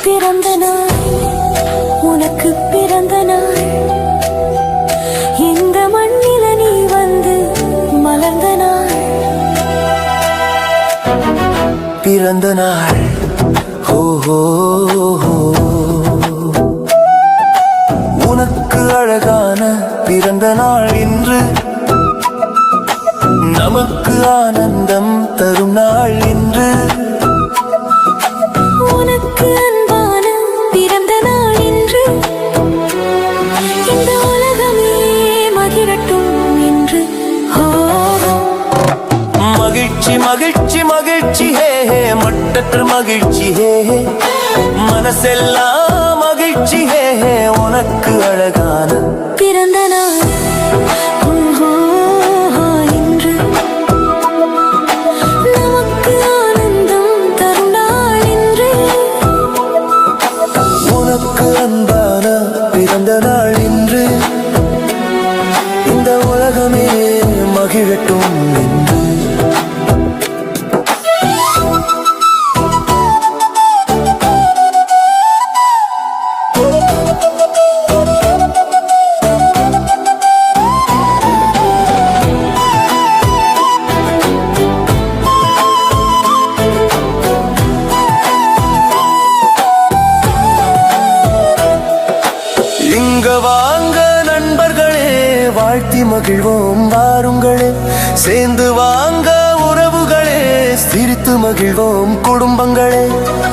பிறந்த நாள், உனக்கு பிறந்த நாள். இந்த மண்ணில நீ வந்து மலர்ந்த நாள். பிறந்த நாள் ஓஹோ, உனக்கு அழகான பிறந்த நாள் இன்று. நமக்கு ஆனந்தம் தரும் நாள் இன்று. உனக்கு அன்பான பிறந்த நாள் இன்று. இந்த உலகமே மகிழட்டும் என்று. மகிழ்ச்சி மகிழ்ச்சி மகிழ்ச்சி ஹே ஹே, மட்டற்ற மகிழ்ச்சி ஹே ஹே, மனசெல்லாம் மகிழ்ச்சி ஹே ஹே, உனக்கு அழகான பிறந்த நாள் இன்று. நமக்கு ஆனந்தம் தரும் நாள் இன்று. உனக்கு அன்பான பிறந்த நாள் இன்று. இந்த உலகமே மகிழட்டும் என்று. வாங்க நண்பர்களே, வாழ்த்தி மகிழ்வோம் வாருங்களே. சேர்ந்து வாங்க உறவுகளே, சிரித்து மகிழ்வோம் குடும்பங்களே.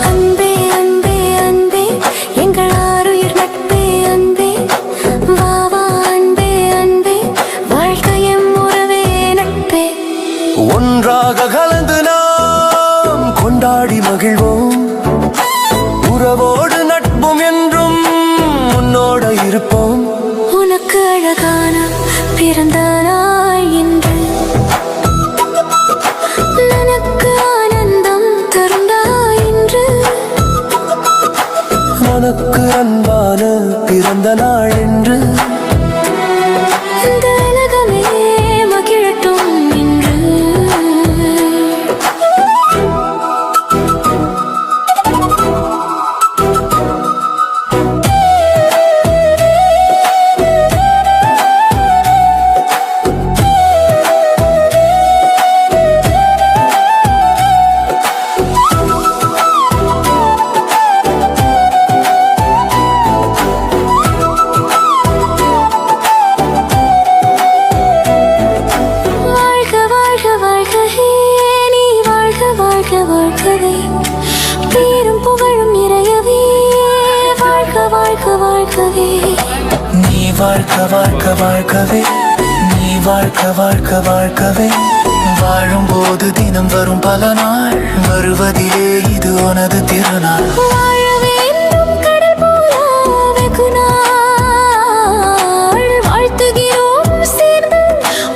அன்பே அன்பே அன்பே, எங்கள் ஆருயிர் நட்பே அன்பே. வா வா அன்பே அன்பே, வாழ்க்கையும் உறவே நட்பே. ஒன்றாக கலந்து நாம் கொண்டாடி மகிழ்வோம். உறவோடு நட்பும் என்றும் உன்னோட இருப்போம். உனக்கு அழகான பிறந்த நாள் இன்று. எனக்கு ஆனந்தம் தரும் நாள் இன்று. உனக்கு அன்பான பிறந்த நாள் என்று. இந்த உலகமே மகிழட்டும் என்று. பேரும் புகழும் நிறையவே வாழ்க வாழ்க வாழ்கவே. நீ வாழ்க வாழ்க வாழ்கவே, நீ வாழ்க வாழ்க வாழ்கவே. வாழும்போது தினம் வரும் பல நாள், வருவதிலே இது உனது திருநாள். வாழ வேண்டும் கடல் போல வெகு நாள், வாழ்த்துகிறோம் சேர்ந்து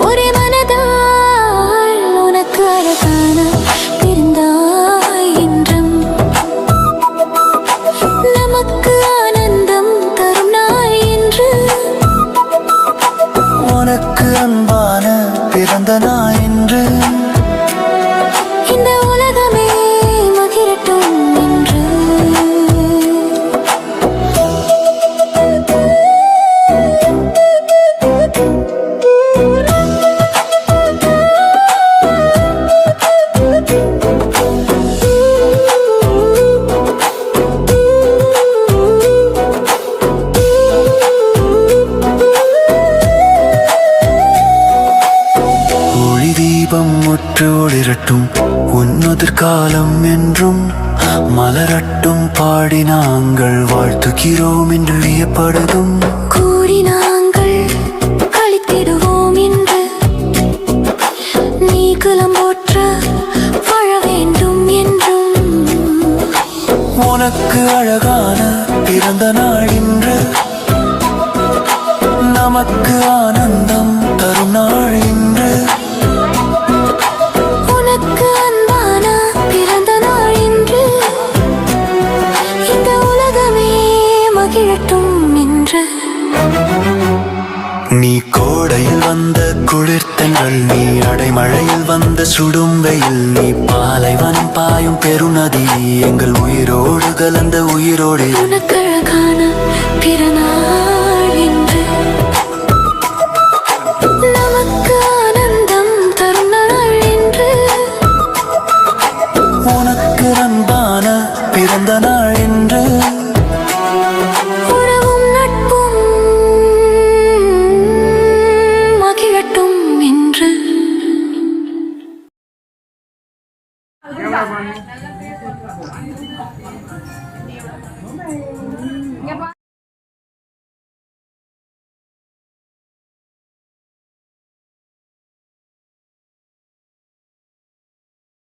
ஒரே மனதால். உனக்கு அழகான பிறந்தாய் இன்றும். நமக்கு ஆனந்தம் தரும் நாள் இன்று. உனக்கு அன்பான பிறந்த நாள் என்று. இந்த உலகமே மகிழட்டும் என்று. தீபம் முற்று ஒளிரட்டும், உன்னதிர்காலம் என்றும் மலரட்டும். பாடி நாங்கள் வாழ்த்துகிறோம் என்று வியப்படுதும். கூடி நாங்கள் கழித்திடுவோம் என்று. நீ குலம் போற்ற வாழ வேண்டும் என்றும். உனக்கு அழகான பிறந்த நாள் இன்று. நமக்கு ஆனந்தம் தரும் நாள் இன்று. உனக்கு அன்பான பிறந்த நாள் இன்று. இந்த உலகமே மகிழட்டும் என்று. நீ கோடையில் வந்த குளிர்த்தென்றல், நீ அடைமழையில் வந்த சுடும் வெயில் நீ பாலைவனம் பாயும் பெருநதி எங்கள் உயிரோடு கலந்த உயிரோடு உனக்கு அழகான பிறநாள் என்று நமக்கு ஆனந்தம் தரும் நாள் என்று உனக்கு அன்பான பிறந்த நாள் என்று உறவும் நட்பும் மகிழட்டும் என்று